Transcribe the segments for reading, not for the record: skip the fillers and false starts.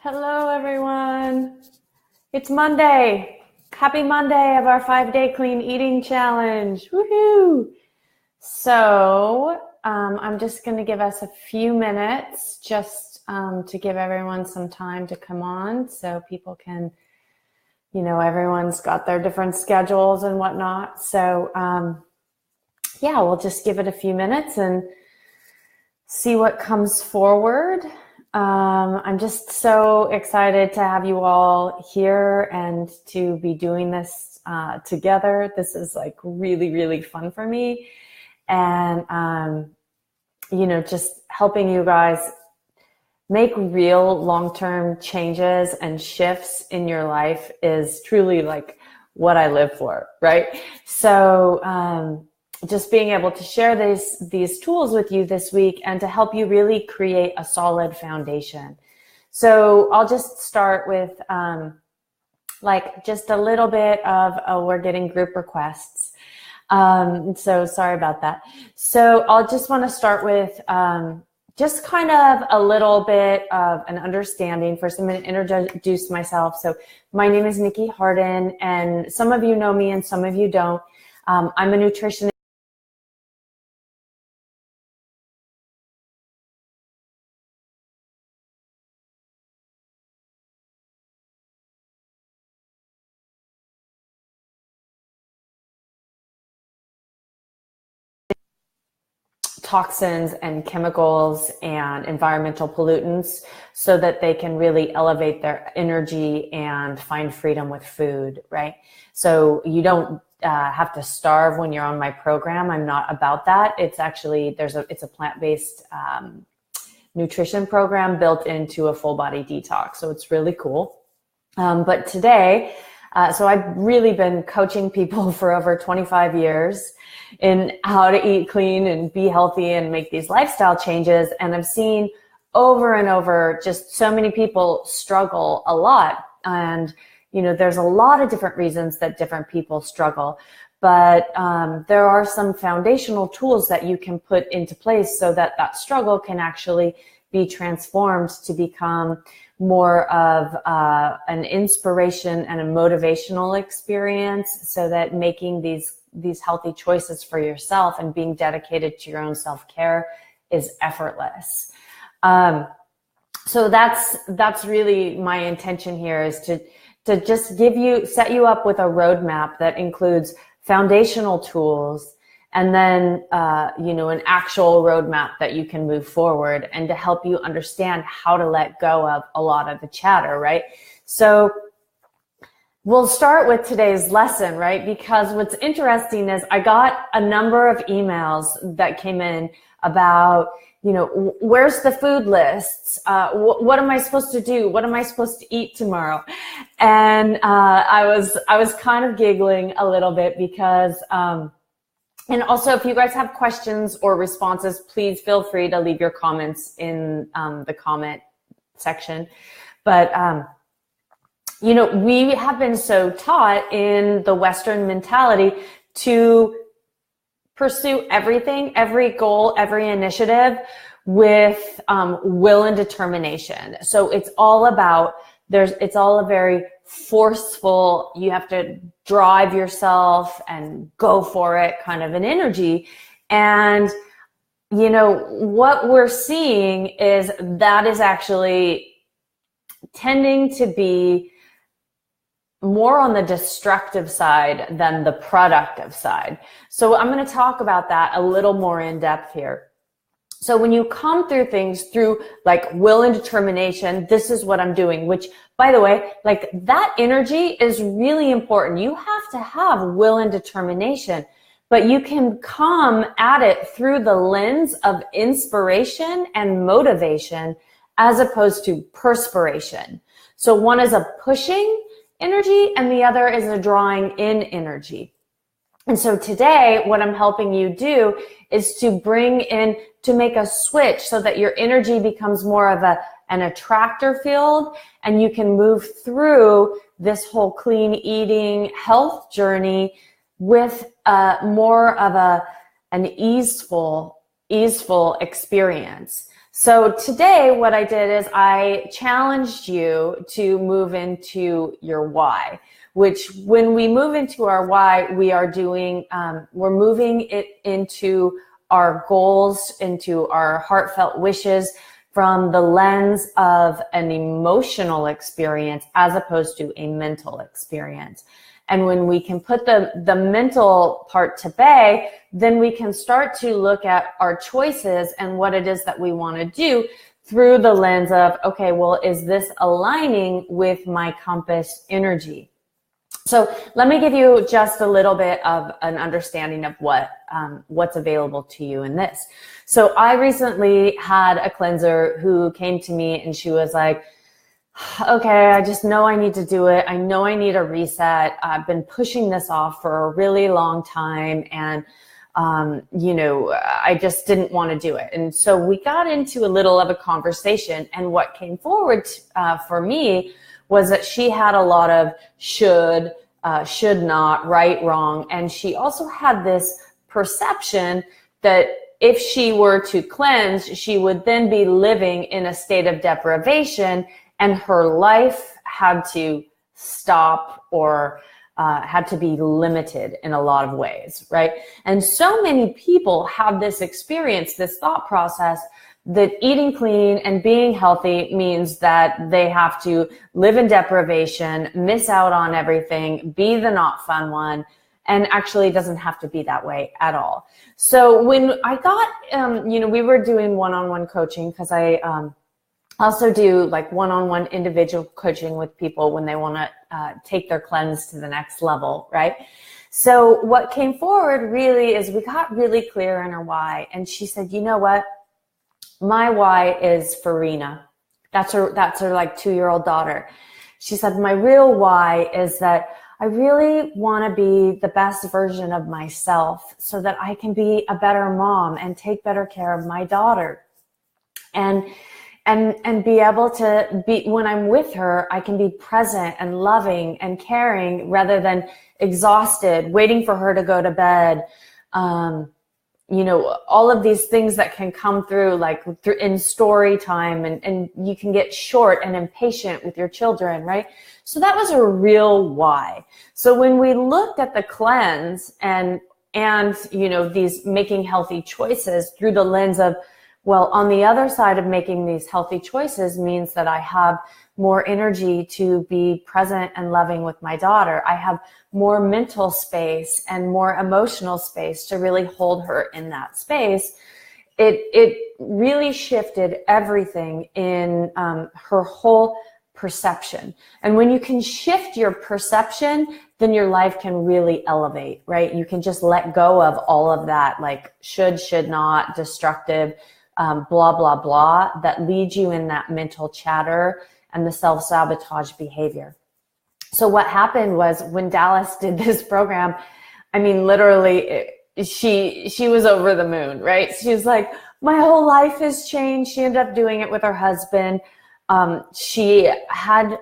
Hello, everyone. It's Monday. Happy Monday of our 5-day clean eating challenge. Woohoo! So I'm just going to give us a few minutes just to give everyone some time to come on so people can, everyone's got their different schedules and whatnot. So yeah, we'll just give it a few minutes and see what comes forward. I'm just so excited to have you all here and to be doing this together. This is like really, really fun for me. And, just helping you guys make real long-term changes and shifts in your life is truly like what I live for, right? So, just being able to share these tools with you this week and to help you really create a solid foundation. So I'll just start with just a little bit of we're getting group requests. So sorry about that. So I'll just want to start with just kind of a little bit of an understanding. First, I'm going to introduce myself. So my name is Nikki Harden, and some of you know me and some of you don't. I'm a nutritionist. Toxins and chemicals and environmental pollutants so that they can really elevate their energy and find freedom with food, right? So you don't have to starve when you're on my program. I'm not about that. It's actually, it's a plant-based nutrition program built into a full body detox. So it's really cool. But today, so I've really been coaching people for over 25 years in how to eat clean and be healthy and make these lifestyle changes. And I've seen over and over just so many people struggle a lot. And, there's a lot of different reasons that different people struggle. But there are some foundational tools that you can put into place so that that struggle can actually be transformed to become more of an inspiration and a motivational experience, so that making these healthy choices for yourself and being dedicated to your own self-care is effortless. So that's really my intention here, is to just set you up with a roadmap that includes foundational tools and then, an actual roadmap that you can move forward, and to help you understand how to let go of a lot of the chatter, right? So we'll start with today's lesson, right? Because what's interesting is I got a number of emails that came in about, where's the food lists? What am I supposed to do? What am I supposed to eat tomorrow? And I was kind of giggling a little bit because, and also, if you guys have questions or responses, please feel free to leave your comments in the comment section. But, we have been so taught in the Western mentality to pursue everything, every goal, every initiative with will and determination. So it's all about, it's all a very forceful, you have to drive yourself and go for it kind of an energy. And, what we're seeing is that is actually tending to be more on the destructive side than the productive side. So I'm going to talk about that a little more in depth here. So when you come through things through like will and determination, this is what I'm doing, which, by the way, like that energy is really important. You have to have will and determination, but you can come at it through the lens of inspiration and motivation as opposed to perspiration. So one is a pushing energy and the other is a drawing in energy. And so today, what I'm helping you do is to make a switch so that your energy becomes more of an attractor field, and you can move through this whole clean eating health journey with more of an easeful experience. So today what I did is I challenged you to move into your why, which when we move into our why, we are doing, we're moving it into our goals, into our heartfelt wishes from the lens of an emotional experience as opposed to a mental experience. And when we can put the mental part to bay, then we can start to look at our choices and what it is that we want to do through the lens of, okay, well, is this aligning with my compass energy? So let me give you just a little bit of an understanding of what's available to you in this. So I recently had a cleanser who came to me and she was like, okay, I just know I need to do it. I know I need a reset. I've been pushing this off for a really long time. And, I just didn't want to do it. And so we got into a little of a conversation. And what came forward for me was that she had a lot of should not, right, wrong. And she also had this perception that if she were to cleanse, she would then be living in a state of deprivation and her life had to stop or had to be limited in a lot of ways, right? And so many people have this experience, this thought process that eating clean and being healthy means that they have to live in deprivation, miss out on everything, be the not fun one, and actually it doesn't have to be that way at all. So when I got, we were doing one-on-one coaching because I also do like one-on-one individual coaching with people when they want to take their cleanse to the next level, right? So what came forward really is we got really clear in our why. And she said, you know what? My why is Farina. That's her like 2-year-old daughter. She said, my real why is that I really want to be the best version of myself so that I can be a better mom and take better care of my daughter. And be able to be, when I'm with her, I can be present and loving and caring rather than exhausted, waiting for her to go to bed. All of these things that can come through, like in story time, and you can get short and impatient with your children, right? So that was a real why. So when we looked at the cleanse and these making healthy choices through the lens of, well, on the other side of making these healthy choices means that I have more energy to be present and loving with my daughter. I have more mental space and more emotional space to really hold her in that space. It really shifted everything in her whole perception. And when you can shift your perception, then your life can really elevate, right? You can just let go of all of that, like should not, destructive, blah, blah, blah, that leads you in that mental chatter and the self-sabotage behavior. So what happened was when Dallas did this program, I mean, literally, she was over the moon, right? She was like, my whole life has changed. She ended up doing it with her husband. She had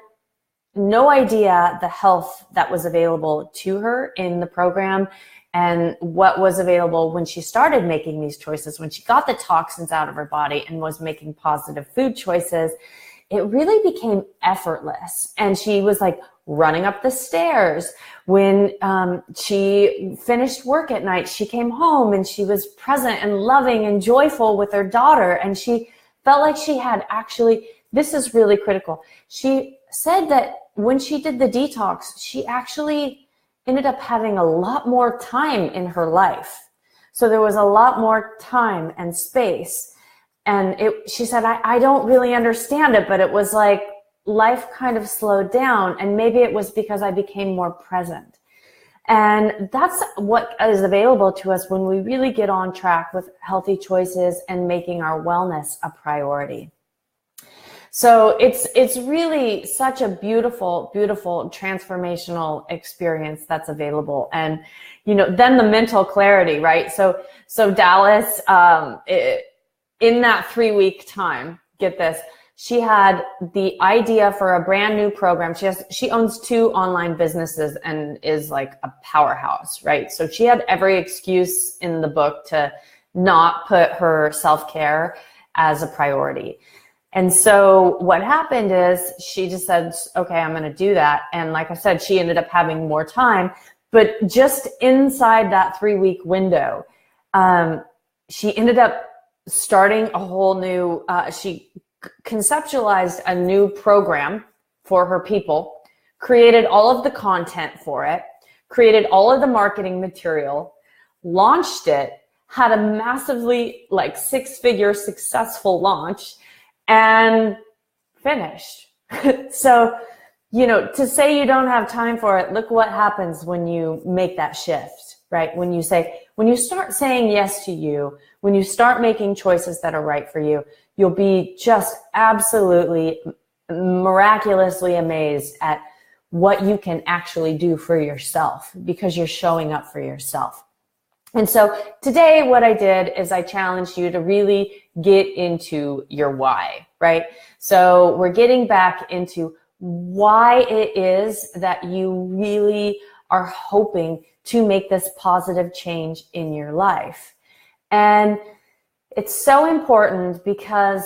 no idea the health that was available to her in the program and what was available when she started making these choices, when she got the toxins out of her body and was making positive food choices. It really became effortless. And she was like running up the stairs. When she finished work at night, she came home and she was present and loving and joyful with her daughter. And she felt like she had actually, this is really critical. She said that when she did the detox, she actually ended up having a lot more time in her life. So there was a lot more time and space. And she said, I don't really understand it, but it was like life kind of slowed down. And maybe it was because I became more present. And that's what is available to us when we really get on track with healthy choices and making our wellness a priority. So it's really such a beautiful, beautiful transformational experience that's available. And, then the mental clarity, right? So Dallas, in that 3-week time, get this, she had the idea for a brand new program. She owns 2 online businesses and is like a powerhouse, right? So she had every excuse in the book to not put her self-care as a priority. And so what happened is she just said, okay, I'm going to do that. And like I said, she ended up having more time, but just inside that 3-week window, she ended up starting a whole new, she conceptualized a new program for her people, created all of the content for it, created all of the marketing material, launched it, had a massively like 6-figure successful launch, and finished. So, you know, to say you don't have time for it, look what happens when you make that shift, right? When you start saying yes to you, when you start making choices that are right for you, you'll be just absolutely miraculously amazed at what you can actually do for yourself because you're showing up for yourself. And so today what I did is I challenged you to really get into your why, right? So we're getting back into why it is that you really are hoping to make this positive change in your life. And it's so important because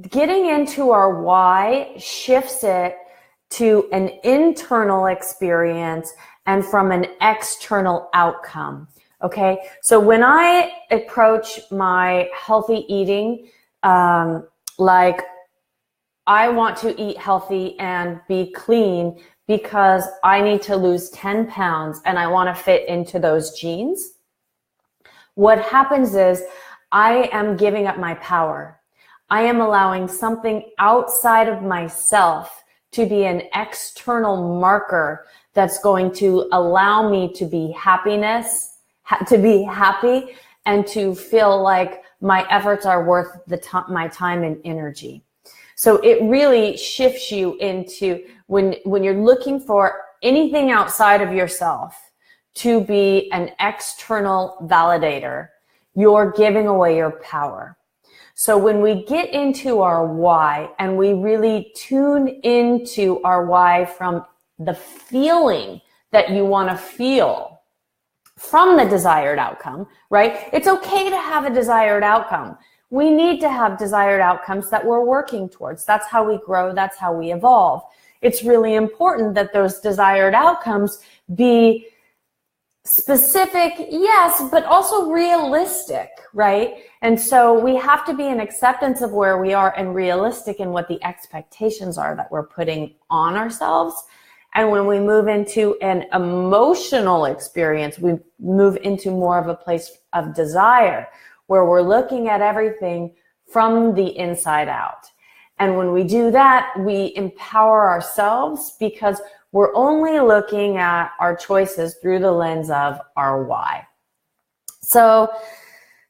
getting into our why shifts it to an internal experience and from an external outcome. Okay, so when I approach my healthy eating, like I want to eat healthy and be clean because I need to lose 10 pounds and I want to fit into those jeans, what happens is I am giving up my power. I am allowing something outside of myself to be an external marker that's going to allow me to be happy and to feel like my efforts are worth my time and energy. So it really shifts you into when you're looking for anything outside of yourself to be an external validator, you're giving away your power. So when we get into our why and we really tune into our why from the feeling that you want to feel from the desired outcome, right? It's okay to have a desired outcome. We need to have desired outcomes that we're working towards. That's how we grow. That's how we evolve. It's really important that those desired outcomes be specific, yes, but also realistic, right? And so we have to be in acceptance of where we are and realistic in what the expectations are that we're putting on ourselves. And when we move into an emotional experience, we move into more of a place of desire where we're looking at everything from the inside out. And when we do that, we empower ourselves because we're only looking at our choices through the lens of our why. So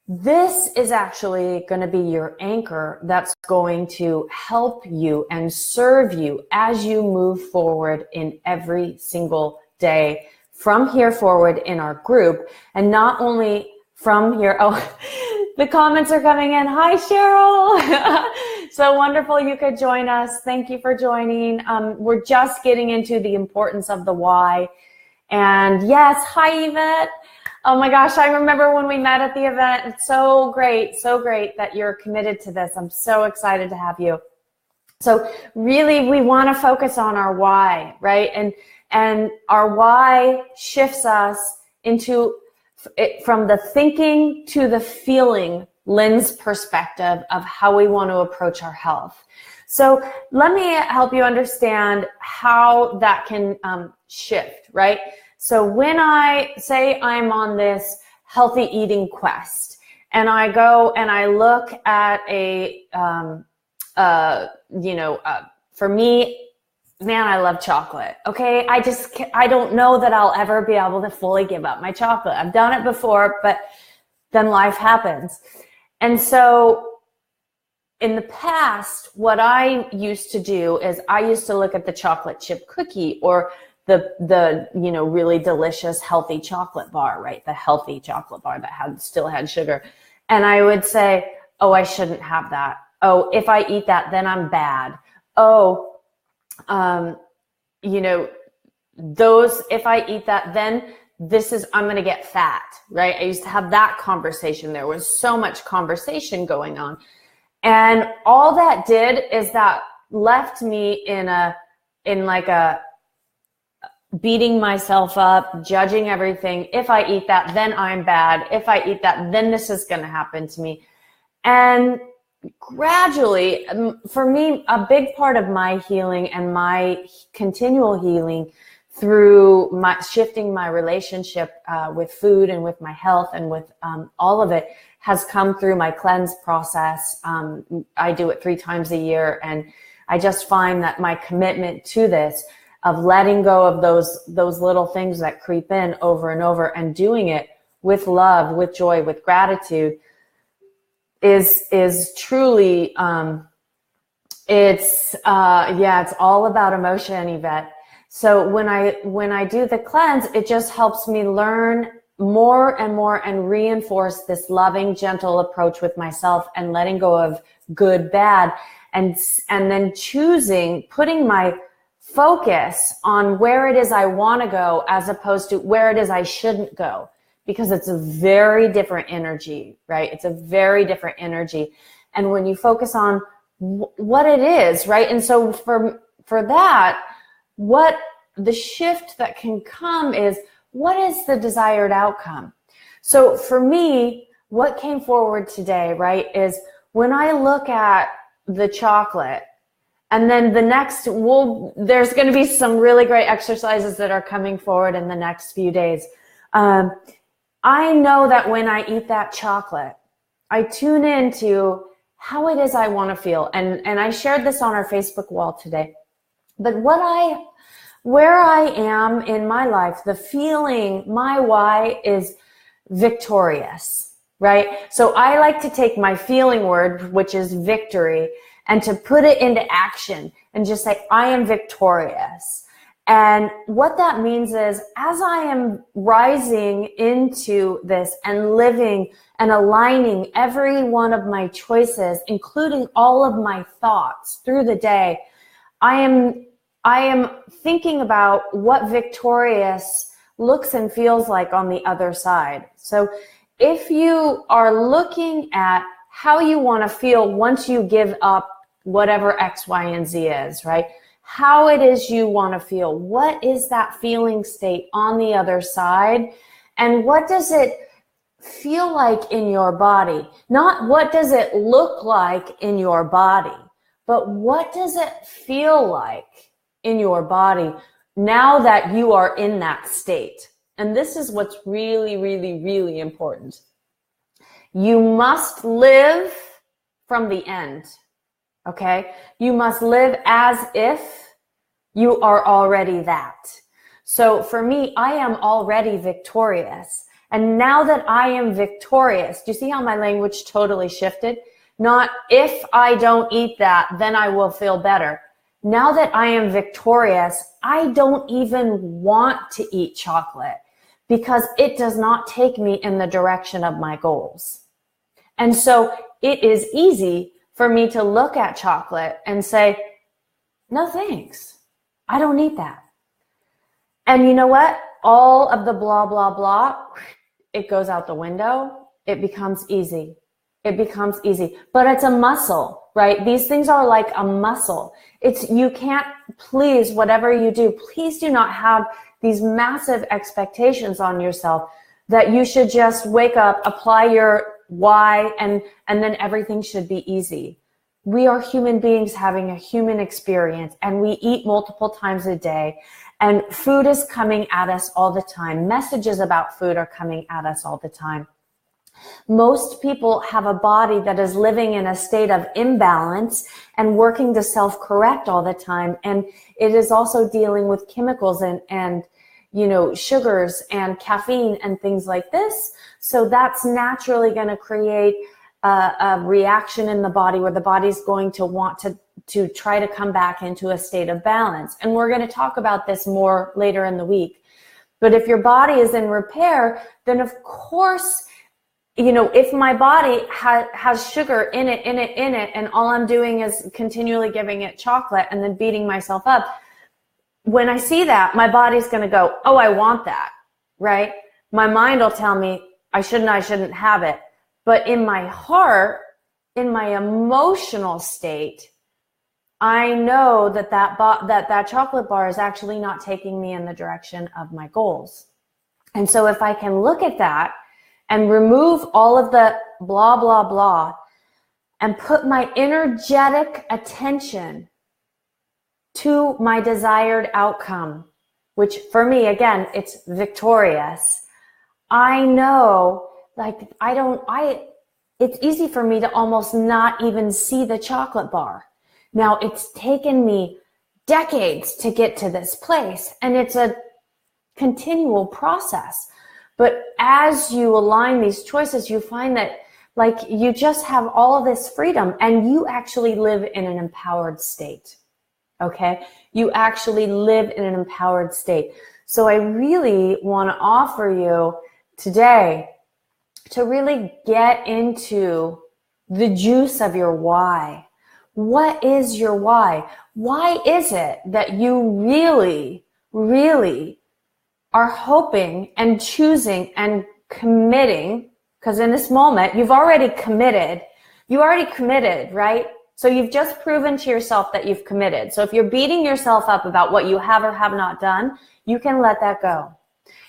this is actually going to be your anchor that's going to help you and serve you as you move forward in every single day from here forward in our group. And not only from here, the comments are coming in. Hi, Cheryl. So wonderful you could join us. Thank you for joining. We're just getting into the importance of the why. And yes, hi, Yvette. Oh my gosh, I remember when we met at the event. It's so great that you're committed to this. I'm so excited to have you. So really, we want to focus on our why, right? And our why shifts us into from the thinking to the feeling lens perspective of how we want to approach our health. So let me help you understand how that can shift, right? So when I say I'm on this healthy eating quest and I go and I look at for me, man, I love chocolate. Okay. I don't know that I'll ever be able to fully give up my chocolate. I've done it before, but then life happens. And so in the past, what I used to do is I used to look at the chocolate chip cookie or the really delicious healthy chocolate bar, right? The healthy chocolate bar that still had sugar. And I would say, oh, I shouldn't have that. Oh, if I eat that, then I'm bad. Oh, if I eat that, then I'm going to get fat, right? I used to have that conversation. There was so much conversation going on. And all that did is that left me in like a beating myself up, judging everything. If I eat that, then I'm bad. If I eat that, then this is going to happen to me. And gradually, for me, a big part of my healing and my continual healing through shifting my relationship with food and with my health and with all of it has come through my cleanse process. I do it 3 times a year, and I just find that my commitment to this of letting go of those little things that creep in over and over and doing it with love, with joy, with gratitude is truly it's all about emotion, Yvette. So when I do the cleanse, it just helps me learn more and more and reinforce this loving, gentle approach with myself and letting go of good, bad, and then putting my focus on where it is I want to go as opposed to where it is I shouldn't go, because it's a very different energy, right? It's a very different energy. And when you focus on what it is, right? And so for that, what the shift that can come is, what is the desired outcome? So for me, what came forward today, right, is when I look at the chocolate, and then there's going to be some really great exercises that are coming forward in the next few days. I know that when I eat that chocolate, I tune into how it is I want to feel. And I shared this on our Facebook wall today. But where I am in my life, the feeling, my why is victorious, right? So I like to take my feeling word, which is victory, and to put it into action and just say, I am victorious. And what that means is, as I am rising into this and living and aligning every one of my choices, including all of my thoughts through the day, I am thinking about what victorious looks and feels like on the other side. So if you are looking at how you want to feel once you give up whatever X, Y, and Z is, right? How it is you want to feel. What is that feeling state on the other side? And what does it feel like in your body? Not what does it look like in your body, but what does it feel like in your body now that you are in that state? And this is what's really, really, really important. You must live from the end, okay? You must live as if you are already that. So for me, I am already victorious. And now that I am victorious, do you see how my language totally shifted? Not if I don't eat that, then I will feel better. Now that I am victorious, I don't even want to eat chocolate because it does not take me in the direction of my goals. And so it is easy for me to look at chocolate and say, no thanks, I don't need that. And you know what? All of the blah, blah, blah, it goes out the window. It becomes easy. It becomes easy, but it's a muscle, right? These things are like a muscle. You can't please whatever you do. Please do not have these massive expectations on yourself that you should just wake up, apply your why, and then everything should be easy. We are human beings having a human experience, and we eat multiple times a day, and food is coming at us all the time. Messages about food are coming at us all the time. Most people have a body that is living in a state of imbalance and working to self-correct all the time. And it is also dealing with chemicals and sugars and caffeine and things like this. So that's naturally going to create a reaction in the body where the body's going to want to try to come back into a state of balance. And we're going to talk about this more later in the week. But if your body is in repair, then of course, if my body has sugar in it, and all I'm doing is continually giving it chocolate and then beating myself up, when I see that, my body's going to go, oh, I want that. right? My mind will tell me I shouldn't have it. But in my heart, in my emotional state, I know that that chocolate bar is actually not taking me in the direction of my goals. And so if I can look at that and remove all of the blah, blah, blah, and put my energetic attention to my desired outcome, which for me, again, it's victorious. I know, like, it's easy for me to almost not even see the chocolate bar. Now, it's taken me decades to get to this place, and it's a continual process. But as you align these choices, you find that, like, you just have all of this freedom, and you actually live in an empowered state. Okay? You actually live in an empowered state. So I really want to offer you today to really get into the juice of your why. What is your why? Why is it that you really, really are hoping and choosing and committing? Because in this moment, you've already committed. You already committed, right? So you've just proven to yourself that you've committed. So if you're beating yourself up about what you have or have not done, you can let that go.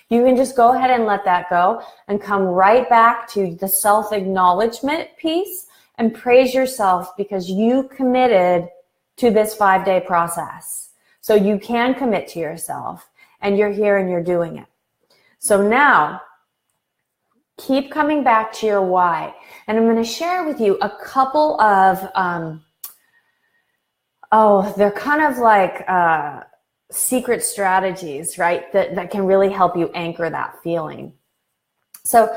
You can just go ahead and let that go and come right back to the self-acknowledgement piece and praise yourself because you committed to this 5-day process. So you can commit to yourself, and you're here and you're doing it. So now, keep coming back to your why. And I'm going to share with you a couple of, they're kind of like secret strategies, right? That can really help you anchor that feeling. So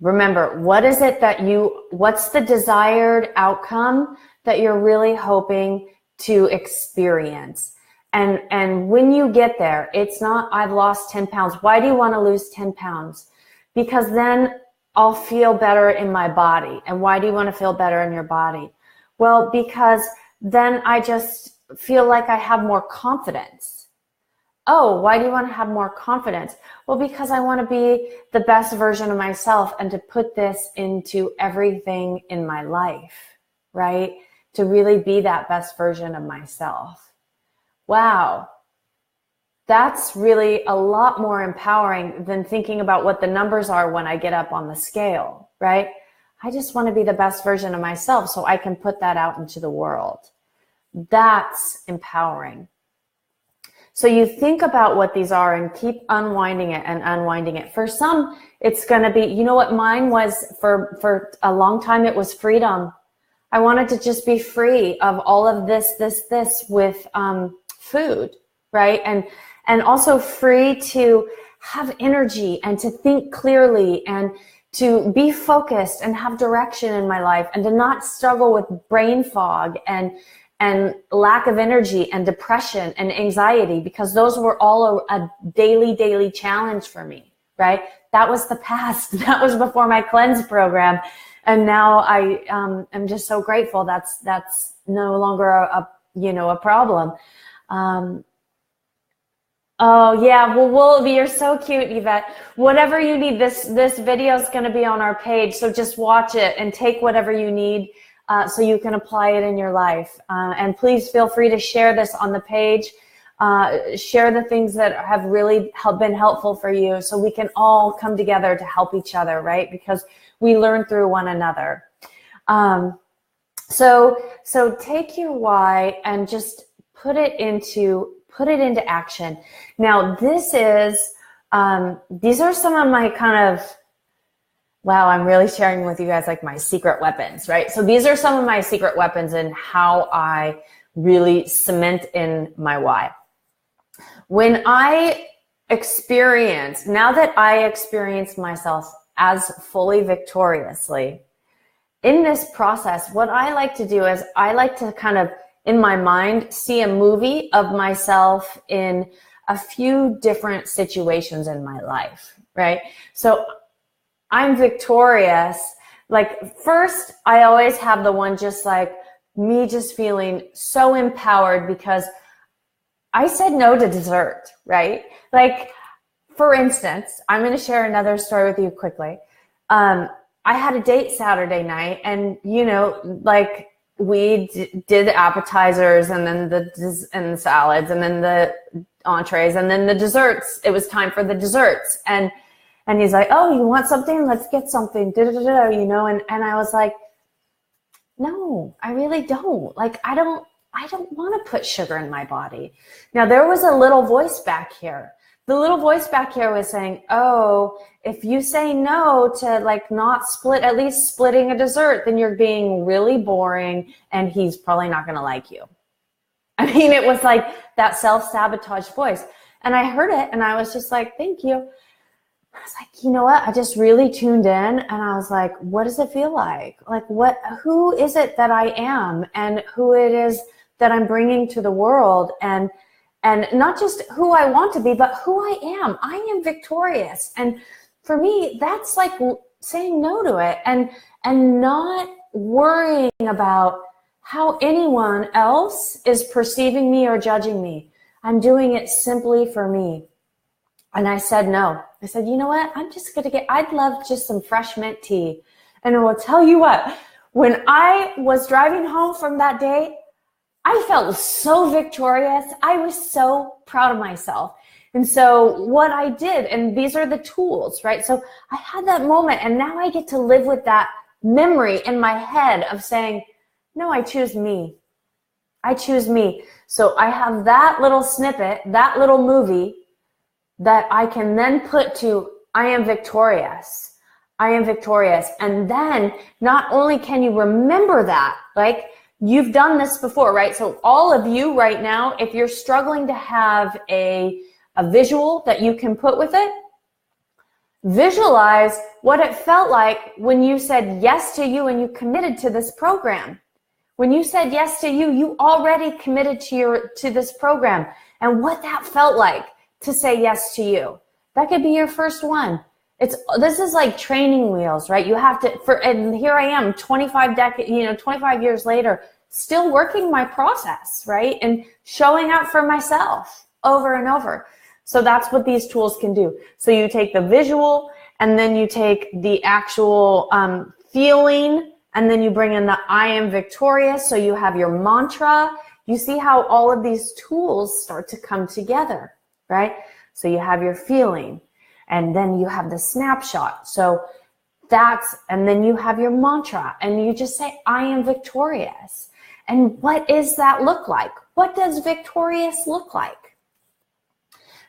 remember, what's the desired outcome that you're really hoping to experience? And when you get there, it's not, I've lost 10 pounds. Why do you want to lose 10 pounds? Because then I'll feel better in my body. And why do you want to feel better in your body? Well, because then I just feel like I have more confidence. Oh, why do you want to have more confidence? Well, because I want to be the best version of myself and to put this into everything in my life, right? To really be that best version of myself. Wow. That's really a lot more empowering than thinking about what the numbers are when I get up on the scale, right? I just want to be the best version of myself so I can put that out into the world. That's empowering. So you think about what these are and keep unwinding it and unwinding it. For some, it's going to be, you know what mine was for a long time, it was freedom. I wanted to just be free of all of this with food, right? And also free to have energy and to think clearly and to be focused and have direction in my life and to not struggle with brain fog and lack of energy and depression and anxiety, because those were all a daily challenge for me, right? That was the past. That was before my cleanse program. And now I am just so grateful that's no longer a problem. Oh yeah, well, you're so cute, Yvette. Whatever you need, this video is going to be on our page, so just watch it and take whatever you need so you can apply it in your life. And please feel free to share this on the page. Share the things that have really been helpful for you, so we can all come together to help each other, right? Because we learn through one another. So take your why and just put it into action. Now, these are some of my kind of, wow, I'm really sharing with you guys like my secret weapons, right? So these are some of my secret weapons and how I really cement in my why. When I now that I experience myself as fully victoriously, in this process, what I like to do is I like to kind of, in my mind, see a movie of myself in a few different situations in my life, right? So I'm victorious. Like, first, I always have the one just like me just feeling so empowered because I said no to dessert, right? Like, for instance, I'm going to share another story with you quickly. I had a date Saturday night, and like we did the appetizers, and then the salads, and then the entrees, and then the desserts. It was time for the desserts, and he's like, "Oh, you want something? Let's get something." And I was like, "No, I really don't. Like, I don't want to put sugar in my body." Now, there was a little voice back here. The little voice back here was saying, "Oh, if you say no to like not at least splitting a dessert, then you're being really boring and he's probably not going to like you." I mean, it was like that self-sabotage voice. And I heard it and I was just like, "Thank you." I was like, you know what? I just really tuned in and I was like, what does it feel like? Like who is it that I am and who it is that I'm bringing to the world, and not just who I want to be, but who I am. I am victorious. And for me, that's like saying no to it and not worrying about how anyone else is perceiving me or judging me. I'm doing it simply for me. And I said no. I said, you know what? I'm just going to I'd love just some fresh mint tea. And I will tell you what, when I was driving home from that date, I felt so victorious. I was so proud of myself. And so what I did, and these are the tools, right? So I had that moment, and now I get to live with that memory in my head of saying, no, I choose me. I choose me. So I have that little snippet, that little movie that I can then put to, I am victorious. I am victorious. And then not only can you remember that, like, you've done this before, right? So all of you right now, if you're struggling to have a visual that you can put with it, visualize what it felt like when you said yes to you and you committed to this program. When you said yes to you, you already committed to this program, and what that felt like to say yes to you. That could be your first one. This is like training wheels, right? You have to, and here I am 25 years later, still working my process, right? And showing up for myself over and over. So that's what these tools can do. So you take the visual, and then you take the actual feeling, and then you bring in the I am victorious. So you have your mantra. You see how all of these tools start to come together, right? So you have your feeling, and then you have the snapshot. So and then you have your mantra, and you just say, I am victorious. And what does that look like? What does victorious look like?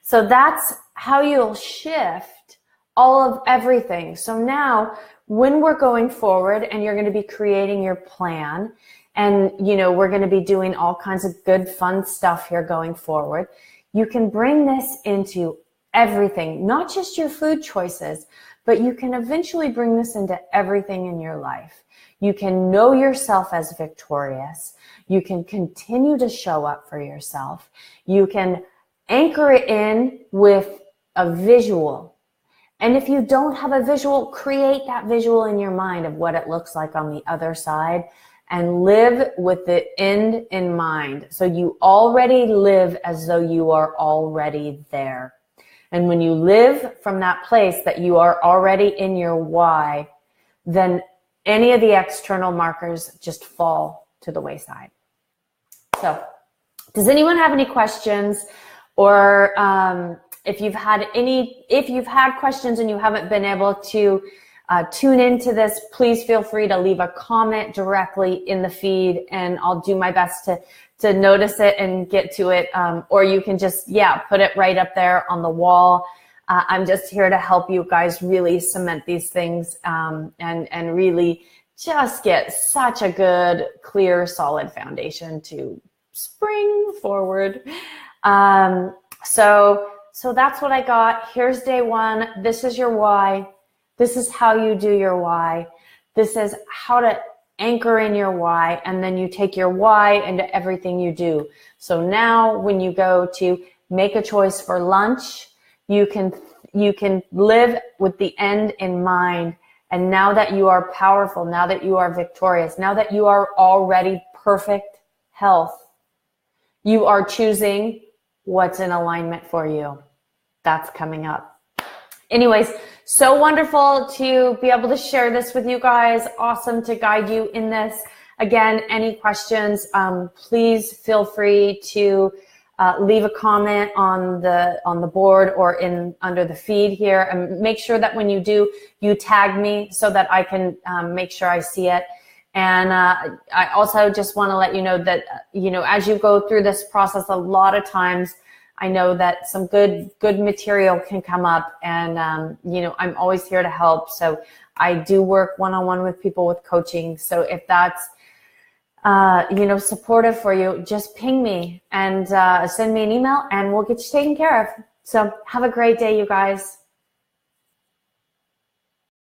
So that's how you'll shift all of everything. So now when we're going forward and you're going to be creating your plan, and we're going to be doing all kinds of good, fun stuff here going forward, you can bring this into everything, not just your food choices, but you can eventually bring this into everything in your life. You can know yourself as victorious. You can continue to show up for yourself. You can anchor it in with a visual. And if you don't have a visual, create that visual in your mind of what it looks like on the other side, and live with the end in mind. So you already live as though you are already there. And when you live from that place that you are already in your why, then any of the external markers just fall to the wayside. So does anyone have any questions? Or if you've had questions and you haven't been able to tune into this, please feel free to leave a comment directly in the feed, and I'll do my best to notice it and get to it. Or you can just, put it right up there on the wall. I'm just here to help you guys really cement these things and really just get such a good, clear, solid foundation to spring forward. So that's what I got. Here's day one. This is your why. This is how you do your why. This is how to anchor in your why, and then you take your why into everything you do. So now when you go to make a choice for lunch, you can live with the end in mind. And now that you are powerful, now that you are victorious, now that you are already perfect health, you are choosing what's in alignment for you. That's coming up. Anyways, so wonderful to be able to share this with you guys. Awesome to guide you in this. Again, any questions, please feel free to leave a comment on the board or under the feed here, and make sure that when you do, you tag me so that I can make sure I see it. And I also just want to let you know that as you go through this process, a lot of times I know that some good material can come up, and I'm always here to help. So I do work one-on-one with people with coaching. So if that's supportive for you, just ping me and send me an email and we'll get you taken care of. So have a great day, you guys.